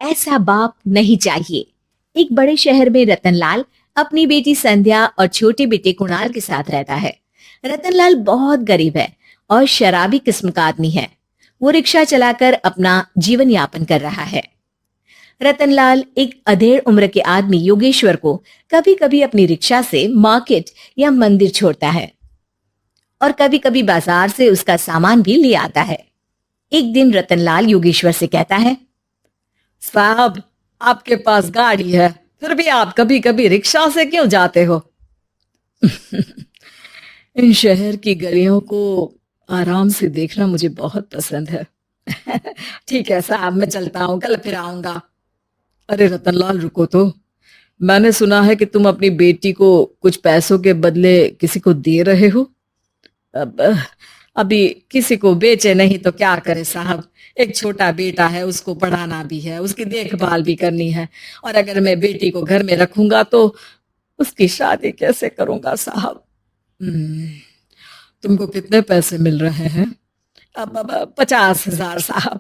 ऐसा बाप नहीं चाहिए। एक बड़े शहर में रतनलाल अपनी बेटी संध्या और छोटे बेटे कुणाल के साथ रहता है। रतनलाल बहुत गरीब है और शराबी किस्म का आदमी है। वो रिक्शा चलाकर अपना जीवन यापन कर रहा है। रतनलाल एक अधेड़ उम्र के आदमी योगेश्वर को कभी कभी अपनी रिक्शा से मार्केट या मंदिर छोड़ता है और कभी कभी बाजार से उसका सामान भी ले आता है। एक दिन रतनलाल योगेश्वर से कहता है, साहब, आपके पास गाड़ी है, फिर भी आप कभी कभी रिक्शा से क्यों जाते हो? इन शहर की गलियों को आराम से देखना मुझे बहुत पसंद है। ठीक है साहब, मैं चलता हूँ, कल फिर आऊंगा। अरे रतनलाल, रुको तो। मैंने सुना है कि तुम अपनी बेटी को कुछ पैसों के बदले किसी को दे रहे हो। अब अभी किसी को बेचे नहीं तो क्या करे साहब। एक छोटा बेटा है, उसको पढ़ाना भी है, उसकी देखभाल भी करनी है, और अगर मैं बेटी को घर में रखूंगा तो उसकी शादी कैसे करूंगा साहब। तुमको कितने पैसे मिल रहे हैं? अब 50,000 साहब।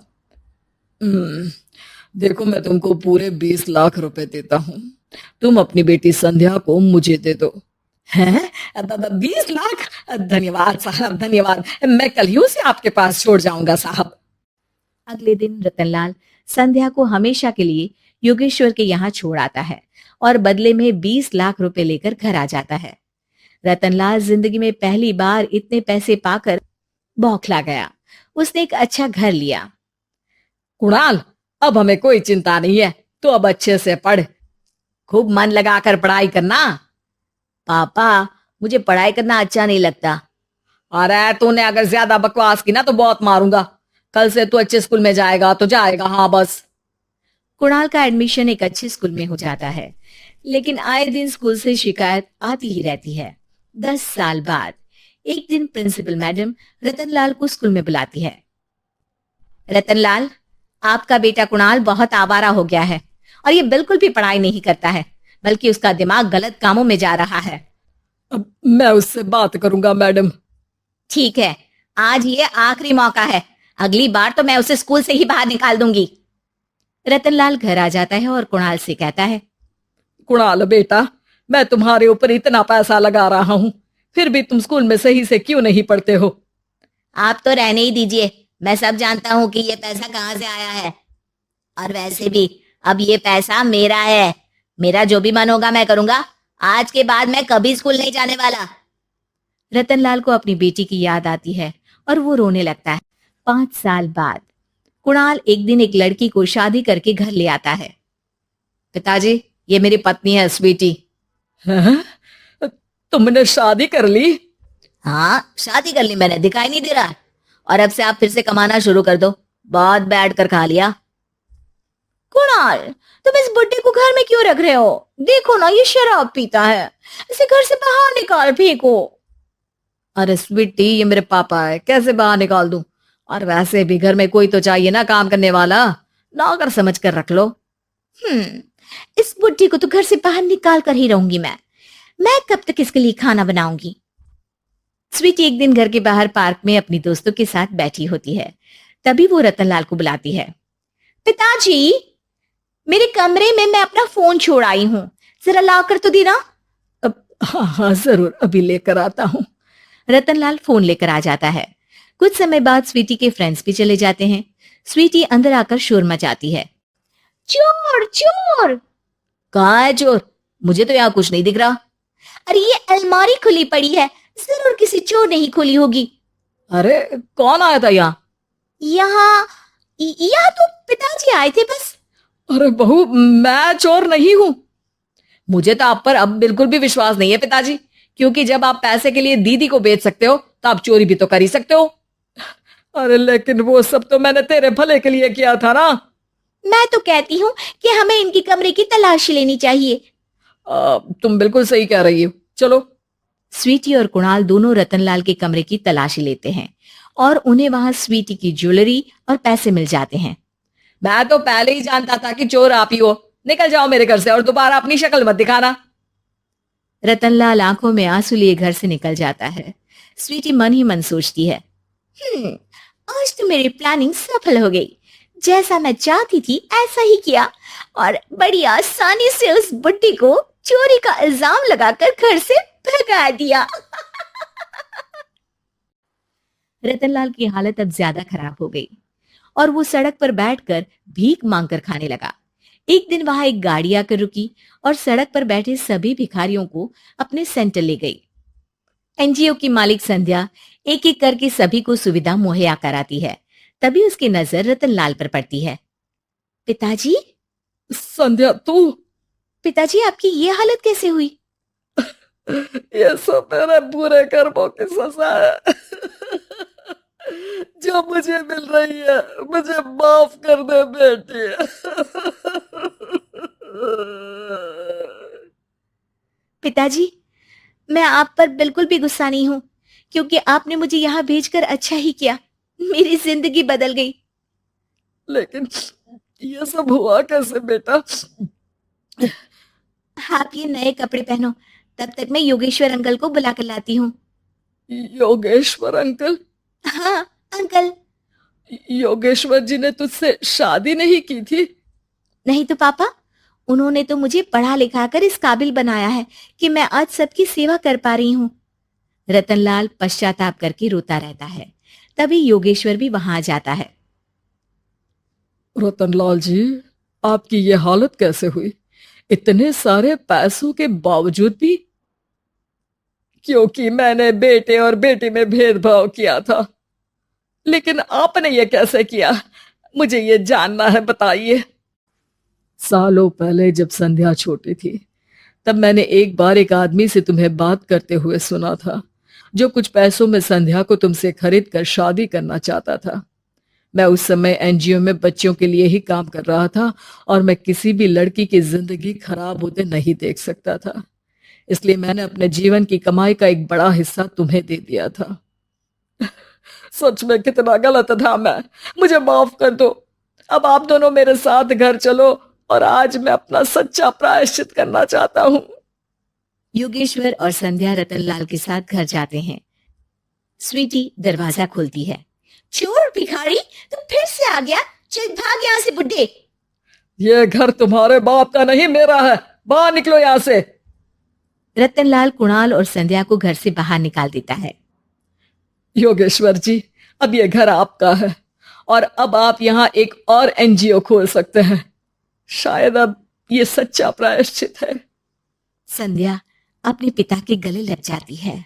देखो, मैं तुमको पूरे 20 लाख रुपए देता हूँ। तुम अपनी बेटी संध्या को मुझे दे दो। हैं? 20 लाख? धन्यवाद साहब, धन्यवाद। मैं कल ही उसे आपके पास छोड़ जाऊंगा साहब। अगले दिन रतनलाल संध्या को हमेशा के लिए योगेश्वर के यहाँ छोड़ आता है और बदले में 20 लाख रुपए लेकर घर आ जाता है। रतनलाल जिंदगी में पहली बार इतने पैसे पाकर बौखला गया। उसने एक अच्छा घर लिया। कुणाल, अब हमें कोई चिंता नहीं है, तो अब अच्छे से पढ़, खूब मन लगाकर पढ़ाई करना। पापा, मुझे पढ़ाई करना अच्छा नहीं लगता। अरे तूने अगर ज्यादा बकवास की ना तो बहुत मारूंगा। कल से तू अच्छे स्कूल में जाएगा तो जाएगा, हाँ बस। कुणाल का एडमिशन एक अच्छे स्कूल में हो जाता है, लेकिन आए दिन स्कूल से शिकायत आती ही रहती है। 10 साल बाद एक दिन प्रिंसिपल मैडम रतनलाल को स्कूल में बुलाती है। रतनलाल, आपका बेटा कुणाल बहुत आवारा हो गया है और ये बिल्कुल भी पढ़ाई नहीं करता है, बल्कि उसका दिमाग गलत कामों में जा रहा है। अब मैं उससे बात करूंगा मैडम। ठीक है, आज ये आखिरी मौका है, अगली बार तो मैं उसे स्कूल से ही बाहर निकाल दूंगी। रतनलाल घर आ जाता है और कुणाल से कहता है, कुणाल बेटा, मैं तुम्हारे ऊपर इतना पैसा लगा रहा हूं, फिर भी तुम स्कूल में सही से क्यों नहीं पढ़ते हो? आप तो रहने ही दीजिए, मैं सब जानता हूँ कि ये पैसा कहाँ से आया है। और वैसे भी अब ये पैसा मेरा है, मेरा जो भी मन होगा मैं करूंगा। आज के बाद मैं कभी स्कूल नहीं जाने वाला। रतनलाल को अपनी बेटी की याद आती है और वो रोने लगता है। 5 साल बाद कुणाल एक दिन एक लड़की को शादी करके घर ले आता है। पिताजी, ये मेरी पत्नी है स्वीटी। हैं? तुमने शादी कर ली? हाँ, शादी कर ली मैंने, दिखाई नहीं दे रहा? और अब से आप फिर से कमाना शुरू कर दो, बहुत बैठ कर खा लिया। कुणाल, तुम इस बुड्ढे को घर में क्यों रख रहे हो? देखो ना, ये शराब पीता है, इसे घर से बाहर निकाल फेंको। अरे स्वीटी, ये मेरे पापा है, कैसे बाहर निकाल दूं? और वैसे भी घर में कोई तो चाहिए ना काम करने वाला, नौकर समझ कर रख लो। इस बुड्ढी को तो घर से बाहर निकाल कर ही रहूंगी मैं कब तक इसके लिए खाना बनाऊंगी? स्वीटी एक दिन घर के बाहर पार्क में अपनी दोस्तों के साथ बैठी होती है। तभी वो रतनलाल को बुलाती है। पिताजी, मेरे कमरे में मैं अपना फोन छोड़ आई हूँ, जरा ला कर तो देना। हाँ हाँ जरूर, अभी लेकर आता हूँ। रतनलाल फोन लेकर आ जाता है। कुछ समय बाद स्वीटी के फ्रेंड्स भी चले जाते हैं। स्वीटी अंदर आकर शोर मचाती है, चोर चोर। कहाँ है चोर? मुझे तो यहाँ कुछ नहीं दिख रहा। अरे ये अलमारी खुली पड़ी है, जरूर किसी चोर ने ही खोली होगी। अरे कौन आया था यहाँ? यहाँ तो पिताजी आए थे बस। अरे बहू, मैं चोर नहीं हूँ। मुझे तो आप पर अब बिल्कुल भी विश्वास नहीं है पिताजी, क्योंकि जब आप पैसे के लिए दीदी को बेच सकते हो तो आप चोरी भी तो कर ही सकते हो। अरे लेकिन वो सब तो मैंने तेरे भले के लिए किया था ना। मैं तो कहती हूँ कि हमें इनकी कमरे की तलाशी लेनी चाहिए। तुम बिल्कुल सही कह रही हो, चलो। स्वीटी और कुणाल दोनों रतनलाल के कमरे की तलाशी लेते हैं और उन्हें वहां स्वीटी की ज्वेलरी और पैसे मिल जाते हैं। मैं तो पहले ही जानता था कि चोर आप ही हो। निकल जाओ मेरे घर से और दोबारा अपनी शक्ल मत दिखाना। रतनलाल आंखों में आंसू लिए घर से निकल जाता है। स्वीटी मन ही मन सोचती है, आज तो मेरी प्लानिंग सफल हो गई। जैसा मैं चाहती थी ऐसा ही किया और बड़ी आसानी से उस बुड्ढी को चोरी का इल्जाम लगाकर घर से भगा दिया। रतनलाल की हालत अब ज्यादा खराब हो गई और वो सड़क पर बैठकर भीख मांगकर खाने लगा। एक दिन वहां एक गाड़ी आकर रुकी और सड़क पर बैठे सभी भिखारियों को अपने सेंटर ले गई। एनजीओ की मालिक संध्या एक एक करके सभी को सुविधा मुहैया कराती है। तभी उसकी नजर रतनलाल पर पड़ती है। पिताजी, संध्या तू? पिताजी आपकी ये हालत कैसे हुई? ये सब मेरे बुरे कर्मों की सजा है जो मुझे मिल रही है। मुझे माफ कर दे बेटी। पिताजी, मैं आप पर बिल्कुल भी गुस्सा नहीं हूं, क्योंकि आपने मुझे यहाँ भेजकर अच्छा ही किया। मेरी जिंदगी बदल गई। लेकिन ये सब हुआ कैसे बेटा? आप ये नए कपड़े पहनो, तब तक मैं योगेश्वर अंकल को बुला कर लाती हूँ। योगेश्वर अंकल? हाँ अंकल। योगेश्वर जी ने तुझसे शादी नहीं की थी? नहीं तो पापा, उन्होंने तो मुझे पढ़ा लिखा कर इस काबिल बनाया है कि मैं आज सबकी सेवा कर पा रही हूँ। रतनलाल पश्चाताप करके रोता रहता है। तभी योगेश्वर भी वहां आ जाता है। रतनलाल जी, आपकी ये हालत कैसे हुई? इतने सारे पैसों के बावजूद भी? क्योंकि मैंने बेटे और बेटी में भेदभाव किया था। लेकिन आपने ये कैसे किया? मुझे ये जानना है, बताइए। सालों पहले जब संध्या छोटी थी, तब मैंने एक बार एक आदमी से तुम्हें बात करते हुए सुना था, जो कुछ पैसों में संध्या को तुमसे खरीद कर शादी करना चाहता था। मैं उस समय एनजीओ में बच्चों के लिए ही काम कर रहा था और मैं किसी भी लड़की की जिंदगी खराब होते नहीं देख सकता था। इसलिए मैंने अपने जीवन की कमाई का एक बड़ा हिस्सा तुम्हें दे दिया था। सच में कितना गलत था मैं। मुझे माफ कर दो। अब आप दोनों मेरे साथ घर चलो और आज मैं अपना सच्चा प्रायश्चित करना चाहता हूँ। योगेश्वर और संध्या रतनलाल के साथ घर जाते हैं। स्वीटी दरवाजा खोलती है। चोर भिखारी, तू फिर से आ गया? चल भाग यहाँ से बुड्ढे। ये घर तुम्हारे बाप का नहीं, मेरा है। बाहर निकलो यहाँ से। रतनलाल कुणाल और संध्या को घर से बाहर निकाल देता है। योगेश्वर जी, अब ये घर आपका है और अब आप यहाँ एक और एनजीओ खोल सकते हैं। शायद अब ये सच्चा प्रायश्चित है। संध्या अपने पिता के गले लग जाती है।